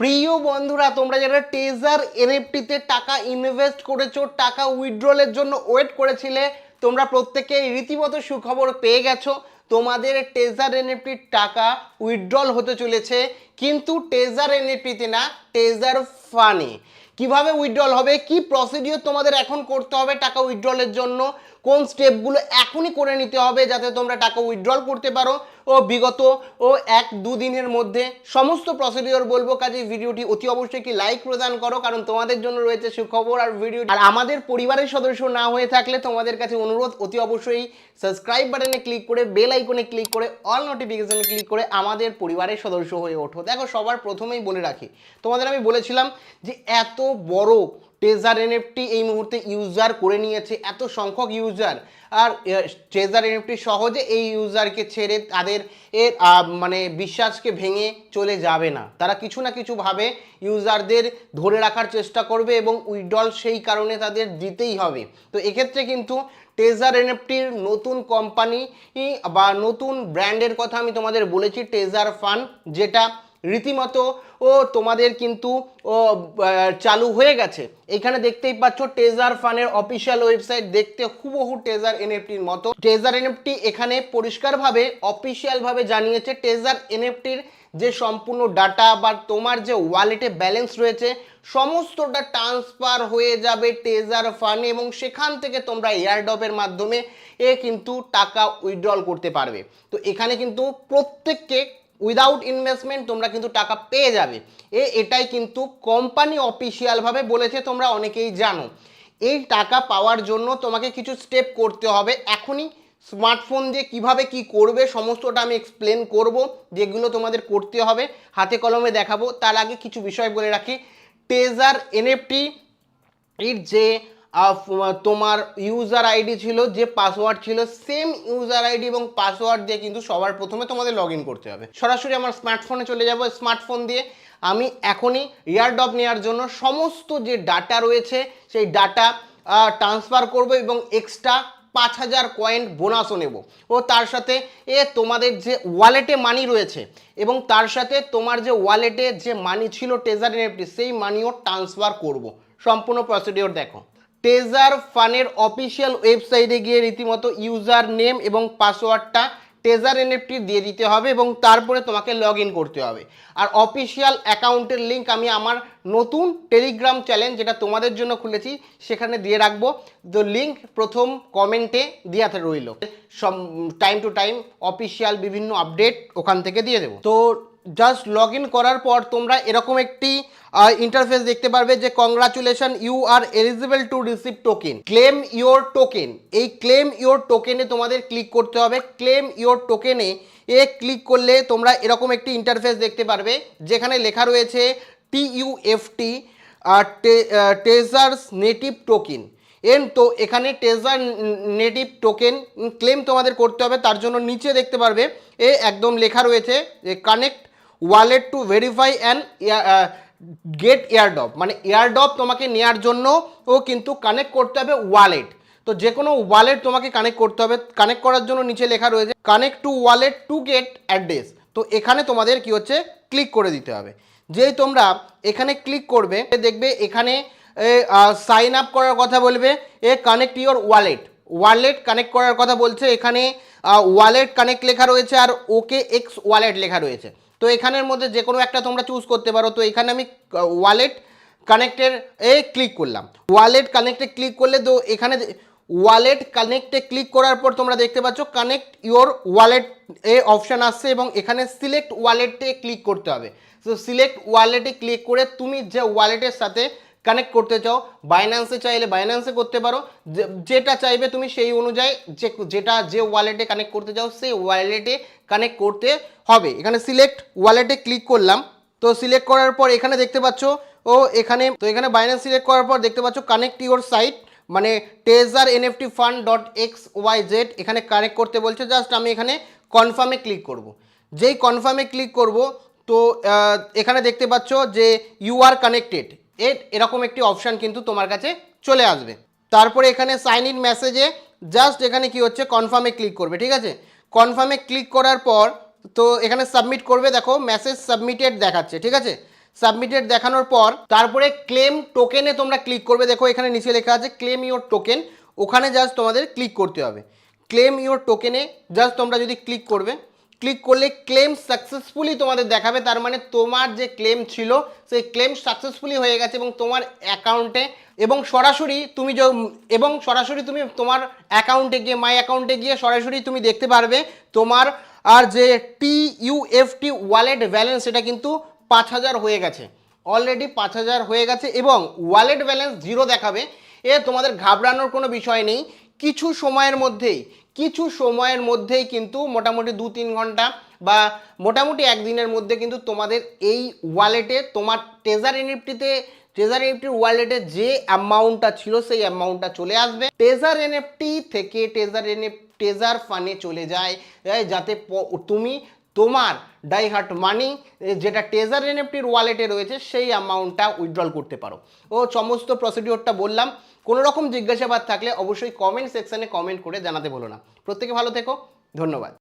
প্রিয় বন্ধুরা, তোমরা যারা টেজার এনএফটিতে টাকা ইনভেস্ট করেছো, টাকা উইথড্রলের জন্য ওয়েট করেছিলে, তোমরা প্রত্যেকেই রীতিমতো সুখবর পেয়ে গেছো। তোমাদের টেজার এনএফটির টাকা উইথড্রল হতে চলেছে, কিন্তু টেজার এনএফটিতে না, টেজার ফানে। কিভাবে উইথড্রল হবে, কি প্রসিডিওর তোমাদের এখন করতে হবে টাকা উইথড্রলের জন্য, কোন স্টেপগুলো এখনই করে নিতে হবে যাতে তোমরা টাকা উইথড্রল করতে পারো ও বিগত এক দু দিনের মধ্যে সমস্ত প্রসিডিওর বলবো। কাজে ভিডিওটি অতি অবশ্যই একটি লাইক প্রদান করো, কারণ তোমাদের জন্য রয়েছে সুখবর। আর ভিডিও আর আমাদের পরিবারের সদস্য না হয়ে থাকলে তোমাদের কাছে অনুরোধ, অতি অবশ্যই সাবস্ক্রাইব বাটনে ক্লিক করে বেল আইকনে ক্লিক করে অল নোটিফিকেশনে ক্লিক করে আমাদের পরিবারের সদস্য হয়ে ওঠো। দেখো, সবার প্রথমেই বলে রাখি, তোমাদের আমি বলেছিলাম যে এত বড় টেজার এনএফটি এই মুহূর্তে ইউজার করে নিয়েছে, এত সংখ্যক ইউজার। আর টেজার এনএফটি সহজে এই ইউজারকে ছেড়ে তাদের মানে বিশ্বাসকে ভেঙে চলে যাবে না। তারা কিছু না কিছু ভাবে ইউজারদের ধরে রাখার চেষ্টা করবে এবং উইথড্রল সেই কারণে তাদের দিতেই হবে। তো এক্ষেত্রে কিন্তু টেজার এনএফটির নতুন কোম্পানি বা নতুন ব্র্যান্ডের কথা আমি তোমাদের বলেছি, টেজার ফান, যেটা রীতিমতো তোমাদের কিন্তু চালু হয়ে গেছে। এখানে দেখতেই পাচ্ছ টেজার ফানের অফিসিয়াল ওয়েবসাইট, দেখতে হুবহু টেজার এনএফটির মতো। টেজার এনএফটি এখানে পরিষ্কারভাবে অফিসিয়ালভাবে জানিয়েছে টেজার এনএফটির যে সম্পূর্ণ ডাটা বা তোমার যে ওয়ালেটে ব্যালেন্স রয়েছে সমস্তটা ট্রান্সফার হয়ে যাবে টেজার ফানে, এবং সেখান থেকে তোমরা এয়ারড্রপের মাধ্যমে কিন্তু টাকা উইথড্রল করতে পারবে। তো এখানে কিন্তু প্রত্যেককে উইদাউট ইনভেস্টমেন্ট তোমরা কিন্তু টাকা পেয়ে যাবে। এটাই কিন্তু কোম্পানি অফিসিয়ালভাবে বলেছে, তোমরা অনেকেই জানো। এই টাকা পাওয়ার জন্য তোমাকে কিছু স্টেপ করতে হবে। এখনই স্মার্টফোন দিয়ে কিভাবে কি করবে সমস্তটা আমি এক্সপ্লেন করব, যেগুলো তোমাদের করতে হবে হাতে কলমে দেখাবো। তার আগে কিছু বিষয় বলে রাখি, টেজার এনএফটি এর যে তোমার ইউজার আইডি ছিল, যে পাসওয়ার্ড ছিল, সেম ইউজার আইডি এবং পাসওয়ার্ড দিয়ে কিন্তু সবার প্রথমে তোমাদের লগ ইন করতে হবে। সরাসরি আমার স্মার্টফোনে চলে যাব। স্মার্টফোন দিয়ে আমি এখনই এয়ারড্রপ নেওয়ার জন্য সমস্ত যে ডাটা রয়েছে সেই ডাটা ট্রান্সফার করব এবং এক্সট্রা 5000 কয়েন বোনাসও নেব। ও তার সাথে তোমাদের যে ওয়ালেটে মানি রয়েছে এবং তার সাথে তোমার যে ওয়ালেটে যে মানি ছিল টেজার এনএফটি, সেই মানিও ট্রান্সফার করব। সম্পূর্ণ প্রসিডিওর দেখো। টেজার ফানের অফিসিয়াল ওয়েবসাইটে গিয়ে রীতিমতো ইউজার নেম এবং পাসওয়ার্ডটা টেজার এনএফটি দিয়ে দিতে হবে এবং তারপরে তোমাকে লগ ইন করতে হবে। আর অফিসিয়াল অ্যাকাউন্টের লিঙ্ক আমি আমার নতুন টেলিগ্রাম চ্যানেল যেটা তোমাদের জন্য খুলেছি সেখানে দিয়ে রাখবো। তো লিঙ্ক প্রথম কমেন্টে দেওয়াতে রইল। সব টাইম টু টাইম অফিসিয়াল বিভিন্ন আপডেট ওখান থেকে দিয়ে দেবো। তো জাস্ট লগ ইন করার পর তোমরা এরকম একটি ইন্টারফেস দেখতে পারবে যে congratulation, you are eligible to receive token, claim your token. এই ক্লেম ইওর টোকেনে তোমাদের ক্লিক করতে হবে। ক্লেম ইওর টোকেনে ক্লিক করলে তোমরা এরকম একটি ইন্টারফেস দেখতে পারবে যেখানে লেখা রয়েছে TUFT, টেজার্স নেটিভ টোকেন। তো এখানে টেজার নেটিভ টোকেন ক্লেম তোমাদের করতে হবে। তার জন্য নিচে দেখতে পারবে একদম লেখা রয়েছে যে connect wallet to verify and get airdrop, মানে এয়ারড্রপ তোমাকে নেওয়ার জন্য কিন্তু কানেক্ট করতে হবে ওয়ালেট। তো যে কোনো ওয়ালেট তোমাকে কানেক্ট করতে হবে। কানেক্ট করার জন্য নিচে লেখা রয়েছে connect to wallet to get address. তো এখানে তোমাদের কি হচ্ছে, ক্লিক করে দিতে হবে। যেই তোমরা এখানে ক্লিক করবে দেখবে এখানে সাইন আপ করার কথা বলবে, connect your wallet, wallet connect করার কথা বলছে। এখানে ওয়ালেট কানেক্ট লেখা রয়েছে আর ওকে এক্স ওয়ালেট লেখা রয়েছে। তো এখানের মধ্যে যে কোনো একটা তোমরা চুজ করতে পারো। তো এখানে আমি ওয়ালেট কানেক্টের ক্লিক করলাম। ওয়ালেট কানেক্টে ক্লিক করলে তো এখানে ওয়ালেট কানেক্টে ক্লিক করার পর তোমরা দেখতে পাচ্ছ কানেক্ট ইওর ওয়ালেট অপশান আসছে এবং এখানে সিলেক্ট ওয়ালেটে ক্লিক করতে হবে। তো সিলেক্ট ওয়ালেটে ক্লিক করে তুমি যে ওয়ালেটের সাথে কানেক্ট করতে চাও, বাইন্যান্সে চাইলে বাইন্যান্সে করতে পারো, যেটা চাইবে তুমি সেই অনুযায়ী যে ওয়ালেটে কানেক্ট করতে চাও সেই ওয়ালেটে কানেক্ট করতে হবে। এখানে সিলেক্ট ওয়ালেটে ক্লিক করলাম। তো সিলেক্ট করার পর এখানে দেখতে পাচ্ছ এখানে বাইন্যান্স সিলেক্ট করার পর দেখতে পাচ্ছ কানেক্ট ইওর সাইট, মানে টেজার এনএফটি ফান্ড .xyz এখানে কানেক্ট করতে বলছে। জাস্ট আমি এখানে কনফার্মে ক্লিক করব। যেই কনফার্মে ক্লিক করব তো এখানে দেখতে পাচ্ছ যে ইউ আর কানেক্টেড, এরকম একটি অপশান কিন্তু তোমার কাছে চলে আসবে। তারপরে এখানে সাইন ইন মেসেজে জাস্ট এখানে কি হচ্ছে, কনফার্মে ক্লিক করবে। ঠিক আছে, কনফার্মে ক্লিক করার পর তো এখানে সাবমিট করবে। দেখো মেসেজ সাবমিটেড দেখাচ্ছে। ঠিক আছে, সাবমিটেড দেখানোর পর তারপরে ক্লেম টোকেনে তোমরা ক্লিক করবে। দেখো এখানে নিচে লেখা আছে ক্লেম ইওর টোকেন, ওখানে জাস্ট তোমাদের ক্লিক করতে হবে। ক্লেম ইওর টোকেনে জাস্ট তোমরা যদি ক্লিক করবে, ক্লিক করলে ক্লেম সাকসেসফুলি তোমাদের দেখাবে, তার মানে তোমার যে ক্লেম ছিল সেই ক্লেম সাকসেসফুলি হয়ে গেছে এবং তোমার অ্যাকাউন্টে এবং সরাসরি তুমি তোমার অ্যাকাউন্টে গিয়ে মাই অ্যাকাউন্টে গিয়ে সরাসরি তুমি দেখতে পারবে তোমার আর যে TUFT ওয়ালেট ব্যালেন্স সেটা কিন্তু 5000 হয়ে গেছে, অলরেডি 5000 হয়ে গেছে এবং ওয়ালেট ব্যালেন্স 0 দেখাবে। তোমাদের ঘাবড়ানোর কোনো বিষয় নেই, কিছু সময়ের মধ্যেই কিন্তু মোটামুটি 2-3 ঘন্টা বা মোটামুটি একদিনের মধ্যে কিন্তু তোমাদের এই ওয়ালেটে তোমার ট্রেজার এনএফটির ওয়ালেটে যে অ্যামাউন্টটা ছিল সেই অ্যামাউন্টটা চলে আসবে, ট্রেজার এনএফটি থেকে ট্রেজার ফানে চলে যায়, যাতে তুমি তোমার ডাইহার্ট মানি যেটা ট্রেজার এনএফটির ওয়ালেটে রয়েছে সেই অ্যামাউন্টটা উইথড্রল করতে পারো। সমস্ত প্রসিডিওরটা বললাম। কোনো রকম জিজ্ঞাসাবাদ থাকলে অবশ্যই কমেন্ট সেকশনে কমেন্ট করে জানাতে ভুলো না। প্রত্যেকে ভালো থেকো, ধন্যবাদ।